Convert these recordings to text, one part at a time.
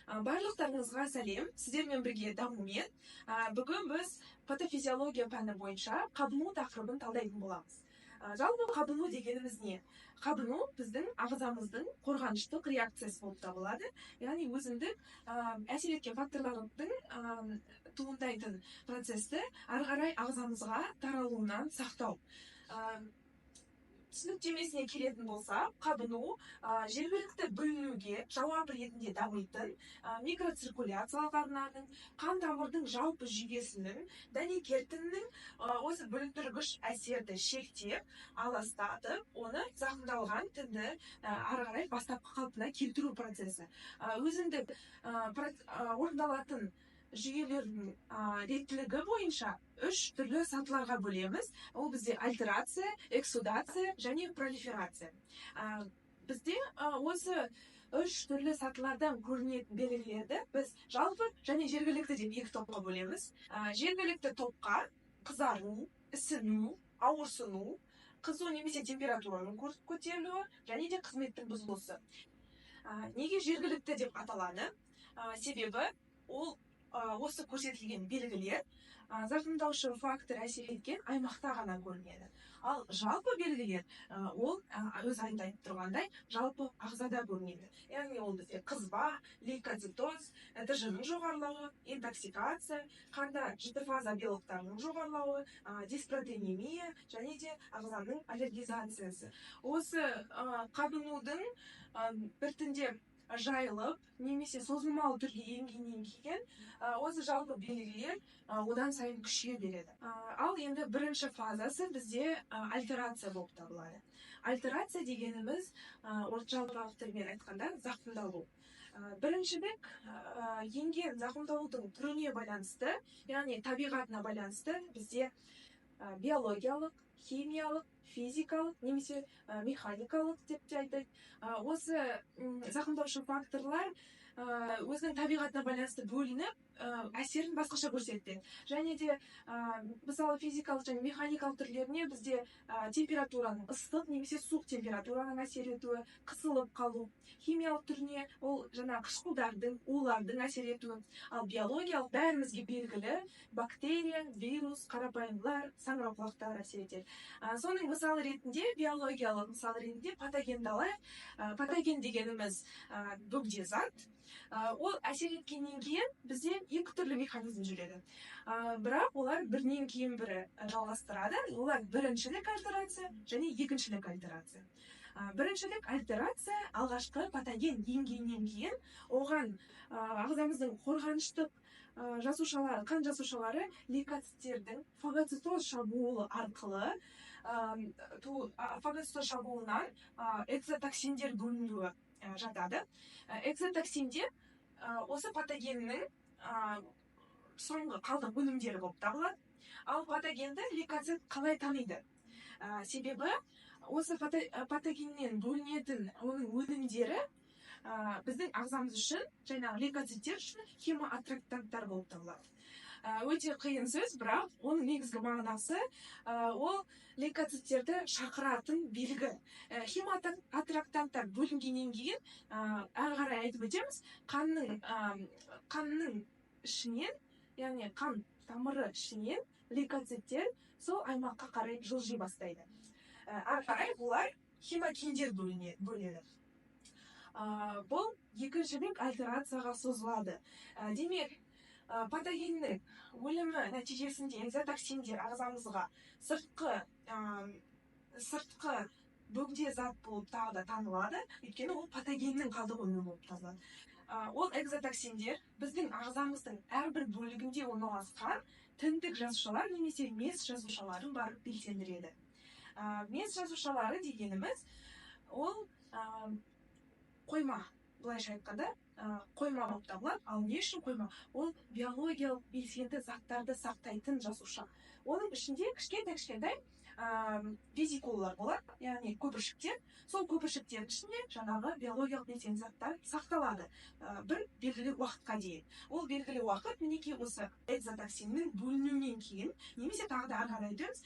Барлықтарыңызға сәлем, сіздермен бірге дамумен. Бүгін біз патофизиология пәні бойынша қабыну тақырыбын талдайтын боламыз. Жалпы қабыну дегеніміз не? Қабыну біздің ағзамыздың қорғаныштық реакциясы болып табылады. Яғни өзіндік әсер еткен факторлардың туындайтын процесті ары қарай ағзамызға таралуынан сақтау. Түсініктемесіне келетін болса, қабыну жергілікті бөлінуге жауап ретінде дамитын микроциркуляциялық арнаның, қан тамырдың жалпы жүйесінің, дәнекер тінінің осы бөліктіргіш әсерді шектеп, аластатып, оны зақымдалған тінді ары қарай бастапқы қалпына келтіру процесі. Өзіндік орындалатын жүйелердің реттілігі бойынша 3 түрлі сатыларға бөлеміз. Ол бізде альтерация, эксудация және пролиферация. Бізде осы 3 түрлі сатылардан көрінетін белгілерді біз жалпы және жергілікті деп 2 топқа бөлеміз. Жергілікті топқа қызару, ісіну, ауырсыну, қызу немесе температураның көтерілуі және де қызметтің бұзылысы. Неге жергілікті деп аталады? Себебі ол осы көрсетілген белгілер зақымдаушы фактор әсер еткен аймақта ғана көрінеді. Ал жалпы белгілер ол өз айтып тұрғандай жалпы ағзада көрінеді. Яғни ол бізде қызба, лейкоцитоз, ТЖ-ның жоғарылауы, интоксикация, қанда жіті-фаза белоктарының жоғарылауы, диспротеинемия және де ағзаның аллергизациясы. Осы қабынудың біртіндеп жайылып, немесе созылмалы түрге енгеннен кейін осы жалпы белгілер одан сайын күшейе береді. Ал енді бірінші фазасы бізде альтерация болып табылады. Альтерация дегеніміз жалпы тілмен айтқанда зақымдалу. Біріншідік енген зақымдалудың түріне байланысты, яғни табиғатына байланысты бізде биологиялық, химиялық, физикалық немесе механикалық деп те айтайық. Осы зақымдаушы факторлар өзінің табиғатына байланысты бөлініп, әсерін басқаша көрсетеді. Және де мысалы физикалық және механикалық түрлеріне бізде температураның, ыстық немесе суық температураның әсер етуі, қысылып қалу. Химиялық түріне ол жаңа қышқылдардың, улардың әсер етуі. Ал биологиялық бәрімізге белгілі бактерия, вирус, қарапайымдылар, саңырауқұлақтар әсер етеді. Соның мысалы ретінде, биологиялық мысалы ретінде патоген алайық. Патоген дегеніміз бөгде зат. Ол әсер еткеннен кейін бізде 2 түрлі механизм жүреді. Бірақ олар бірінен кейін бірі жалғастырады. Олар біріншілік альтерация және екіншілік альтерация. Біріншілік альтерация алғашқы патоген енгеннен кейін оған ағзамыздың қорғаныштық жасушалары, қан жасушалары лейкоциттердің фагоцитоз шабуылы арқылы фагоцитоз шабуылынан экзотоксиндер бөлінуі жатады. Экзотоксиндер осы патогеннің соңғы қалдық өнімдері болып табылады. Ал патогенді лейкоцит қалай таниды? Себебі осы патогеннен бөлінетін оның өнімдері біздің ағзамыз үшін, жаңағы лейкоциттер үшін хемоаттрактанттар болып табылады. Өте қиын сөз, бірақ оның негізгі мағынасы ол лейкоциттерді шақыратын белгі. Хемоаттрактанттар бөлінгеннен кейін ары қарай айтып өтеміз, қанның ішінен, яғни қан тамыры ішінен лейкоциттер сол аймаққа қарай жылжи бастайды. Ары қарай олар хемокиндер бөлінеді. Бұл екіншілік альтерацияға созылады. Демек, патогеннің өлімі нәтижесінде экзотоксиндер ағзамызға сыртқы бөгде зат болып тағы да танылады, өйткені ол патогеннің қалдық өнімі болып табылады. Ол экзотоксиндер біздің ағзамыздың әрбір бөлігінде орналасқан тіндік жасушалар немесе мес жасушаларын барып белсендіреді. Мес жасушалары дегеніміз ол қойма, былайша айтқанда қойма болып табылады. Ал не үшін қойма? Ол биологиялық белсенді заттарды сақтайтын жасуша. Оның ішінде кішкентай везикулалар болады, яғни көпіршіктер. Сол көпіршіктердің ішінде жаңағы биологиялық белсенді заттар сақталады бір белгілі уақытқа дейін. Ол белгілі уақыт мінекей осы экзотоксиннің бөлінуінен кейін, немесе тағы да ары қарай өтеміз,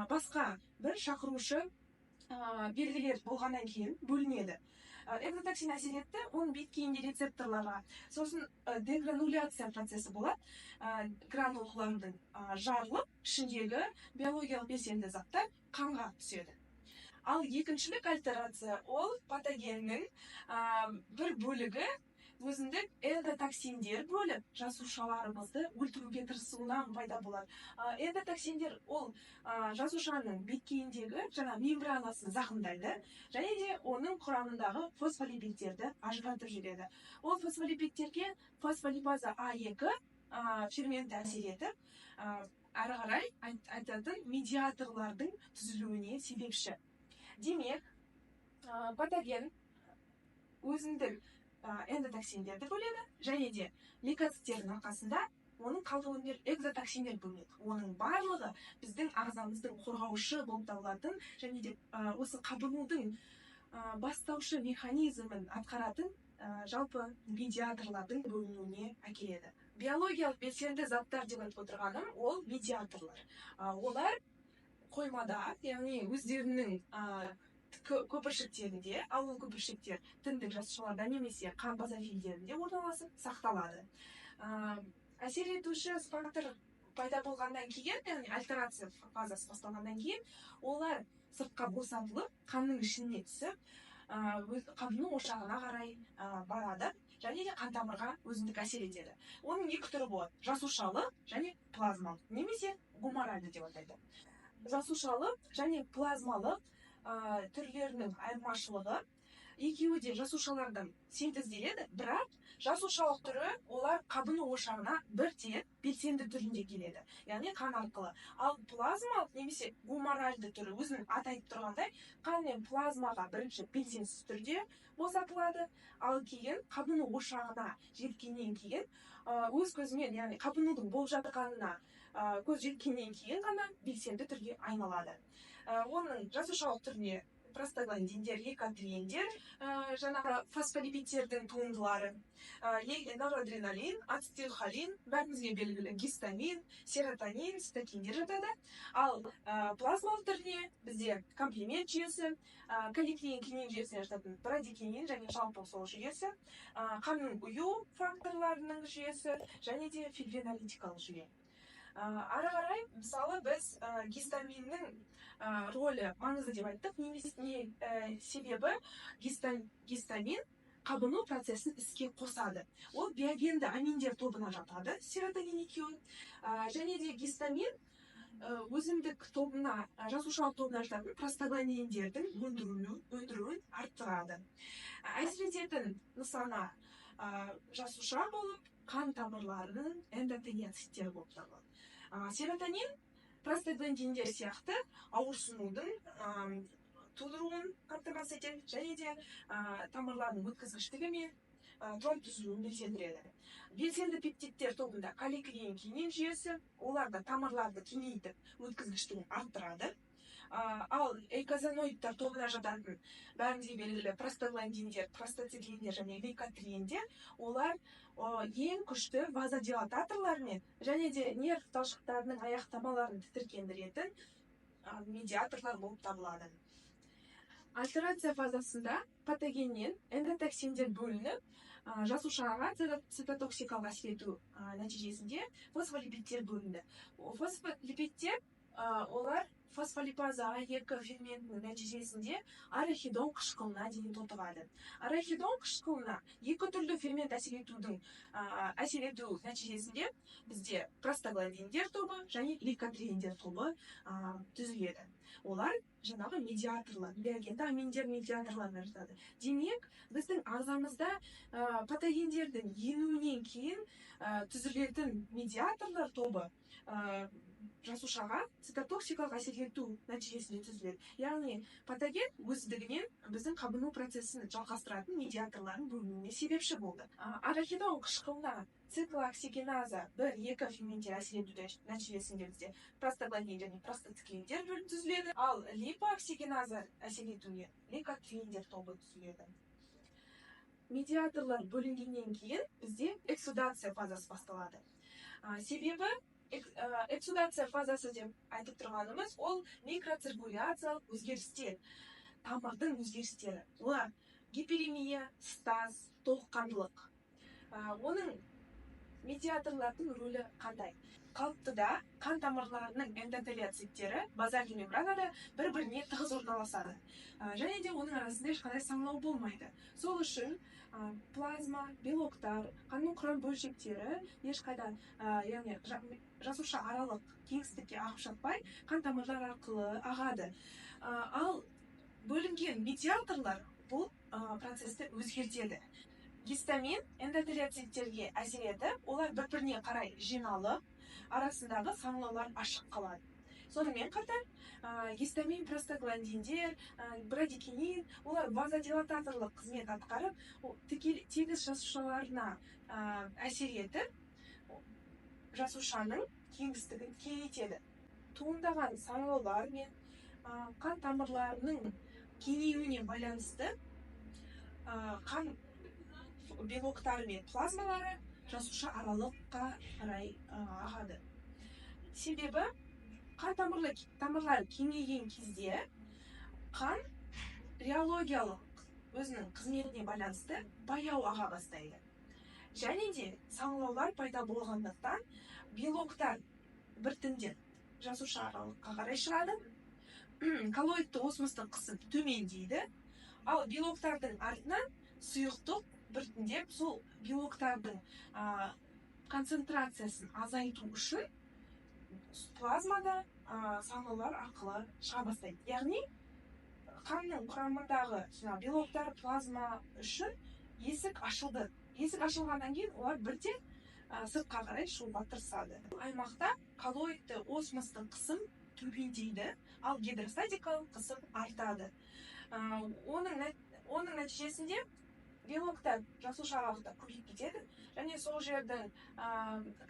басқа бір шақырушы белгілер болғаннан кейін бөлінеді. экзотоксин әсер етті, оның беткейінде рецепторларға. Сосын дегрануляция процесі болады. Гранулалардың жарылып, ішіндегі биологиялық белсенді заттар қанға түседі. Ал екіншілік альтерация ол патогеннің бір бөлігі өзіндік эндотоксиндер бөліп, жасушаларымызды өлтіруге тырысуынан пайда болады. Эндотоксиндер ол жасушаның беткейіндегі жаңа мембранасын зақымдайды, және де оның құрамындағы фосфолипидтерді ажыратып жібереді. Ол фосфолипидтерге фосфолипаза А2 ферменті әсер етіп, әрі қарай айтатын медиаторлардың түзілуіне себепші. Демек, патоген өзіндік эндотоксиндерді бөледі, және де лейкоциттердің арқасында оның қалдығын экзотоксиндер бөлінеді. Оның барлығы біздің ағзамыздың қорғаушы болып табылатын, және де осы қабынудың бастаушы механизмін атқаратын жалпы медиаторлардың бөлінуіне әкеледі. Биологиялық белсенді заттар деп айтып отырғаным ол медиаторлар. Олар қоймада, яғни өздерінің көпіршіктерінде, ал ол көпіршіктер тіндік жасушаларда немесе қан базофилдерінде орналасып сақталады. Әсер етуші фактор пайда болғаннан кейін, яғни альтерация фазасы басталғаннан кейін, олар сыртқа босатылып, қанның ішіне түсіп, қанның ошағына қарай барады, және де қан тамырға өзіндік әсер етеді. Оның екі түрі болады: жасушалы және плазмалық, немесе гуморальды деп атайды. Жасушалы және плазмалық түрлерінің айырмашылығы, екеуі де жасушалардан синтезделеді, бірақ жасушалық түрі олар қабыну ошағына бірте белсенді түрінде келеді, яғни қан арқылы. Ал плазмалық немесе гуморальды түрі өзінің атайтып тұрғандай, қан мен плазмаға бірінші белсенсіз түрде босатылады, ал кейін қабыну ошағына жеткеннен кейін өз көзімен, яғни қабынудың болып жатқанына көз жеткеннен кейін ғана белсенді түрге айналады. Оның жасушалық түріне простагландиндер, лейкотриендер, жаңағы фосфолипидтердің туындылары, норадреналин, ацетилхолин, бәрімізге белгілі гистамин, серотонин, цитокиндер жатады. Ал плазмалық түріне бізде комплемент жүйесі, калликулин кинин жүйесіне жататын брадикинин және жалпы сол жүйесі, қанның ұю факторларының жүйесі, және де фибринолитикалық жүйе. Ары қарай, мысалы, біз гистаминнің рөлі маңызды деп айттық. Не себебі гистамин қабыну процесін іске қосады. Ол биогенді аминдер тобына жатады, серотонин екеуі. Және де гистамин өзіндік тобына, жасушалық тобына жататын простагландиндердің өндіруін арттырады. Әсер ететін нысана жасуша болып, қан тамырларының эндотелиоциттері болып табылады. Серотонин простагландиндер сияқты ауырсынудың тудыруын қамтамасыз етеді, және де тамырлардың өткізгіштігі мен тромб түзілуін белсендіреді. Белсенді пептидтер тобында калликулин кинин жүйесі, олар да тамырларды кеңейтіп, өткізгіштігін арттырады. Ал эйкозаноидтар тобына жататын бәрімізге белгілі простагландиндер, простациклиндер және лейкотриендер, олар ең күшті вазодилататорлармен және де нерв талшықтарының аяқтамаларын тітіркендіретін медиаторлар болып табылады. Альтерация фазасында патогеннен эндотоксиндер бөлініп, жасушаға цитотоксикалық әсер ету нәтижесінде фосфолипидтер бөлінді. Фосфолипидтер олар фосфолипаза А2 ферментінің нәтижесінде арахидон қышқылына дейін тотығады. Арахидон қышқылына екі түрлі фермент әсер ету нәтижесінде бізде простагландиндер тобы және лейкотриендер тобы түзіледі. Олар жаңағы медиаторлар, биогенді аминдер медиаторларына жатады. Демек, біздің ағзамызда патогендердің енуінен кейін түзілетін медиаторлар тобы жасушаға цитотоксикалық әсер ету нәтижесінде түзіледі. Яғни патоген өздігінен біздің қабыну процесін жалғастыратын медиаторлардың бөлінуіне себепші болды. Арахидон қышқылына циклооксигеназа 1-2 ферменттер әсер ету нәтижесінде бізде простагландин және простациклиндер түзіледі. Ал липооксигеназа әсер етуіне лейкотриендер тобы түзіледі. Медиаторлар бөлінгеннен кейін бізде эксудация фазасы басталады. Себебі эксудация фазасы деп айтып тұрғанымыз, ол микроциркуляциялық өзгерістер, тамырдың өзгерістері. Олар гиперемия, стаз, толыққандылық. Оның медиаторлардың рөлі қандай? Қалыптыда қан тамырларының эндотелиоциттері базальды мембранада бір-біріне тығыз орналасады. Және де оның арасында ешқандай саңылау болмайды. Сол үшін плазма, белоктар, қанның құрам бөлшектері ешқайдан, яғни жасуша аралық кеңістікке ағып жатпай, қан тамырлар арқылы ағады. Ал бөлінген медиаторлар бұл процесті өзгертеді. Гистамин эндотелиоциттерге әсер етіп, олар бір-біріне қарай жиналып, арасындағы саңылаулар ашық қалады. Сонымен қатар, гистамин, простагландиндер, брадикинин, олар вазодилататорлық қызмет атқарып, тегіс жасушаларына әсер етіп, жасушаның кеңістігін кеңейтеді. Туындаған саңылаулар мен қан тамырларының кеңеюіне байланысты қан белоктары мен плазмалары жасуша аралыққа қарай ағады. Себебі қан тамырлар кеңейген кезде қан реологиялық өзінің қызметіне байланысты баяу аға бастайды. Және де саңылаулар пайда болғандықтан белоктар біртіндеп жасуша аралыққа қарай шығады, коллоидты осмостық қысым төмендейді, ал белоктардың артынан сұйықтық біртіндеп сол белоктардың концентрациясын азайту үшін плазмада саңылаулар арқылы шыға бастайды. Яғни қанның құрамындағы белоктар плазма үшін есік ашылды. Есік ашылғаннан кейін олар бірден сыртқа қарай шығуға тырысады. Аймақта коллоидты осмостық қысым төмендейді, ал гидростатикалық қысым артады. Оның нәтижесінде белоктар жасуша аралықта көбейіп кетеді, және сол жердің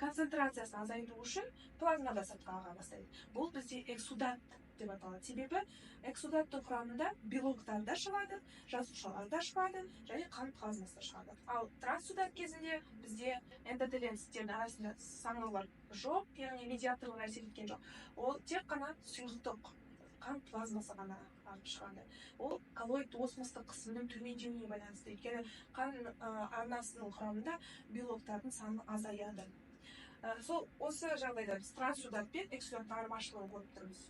концентрациясын азайту үшін плазмада сыртқа аға бастайды. Бұл бізде эксудат деп аталады. Себебі эксудаттың құрамында белоктар да шығады, жасушалар да шығады, және қан плазмасы шығады. Ал транссудат кезінде бізде эндотелиоциттердің арасында саңылаулар жоқ, яғни медиаторлар әсер еткен жоқ. Ол тек қана сұйықтық, қан плазмасы ғана ағып шығады. Ол коллоид осмостық қысымның төмендеуіне байланысты. Өйткені қан арнасының құрамында белоктардың саны азаяды. Осы жағдайда біз транссудат пен эксудаттың айырмашылығын көріп тұрмыз.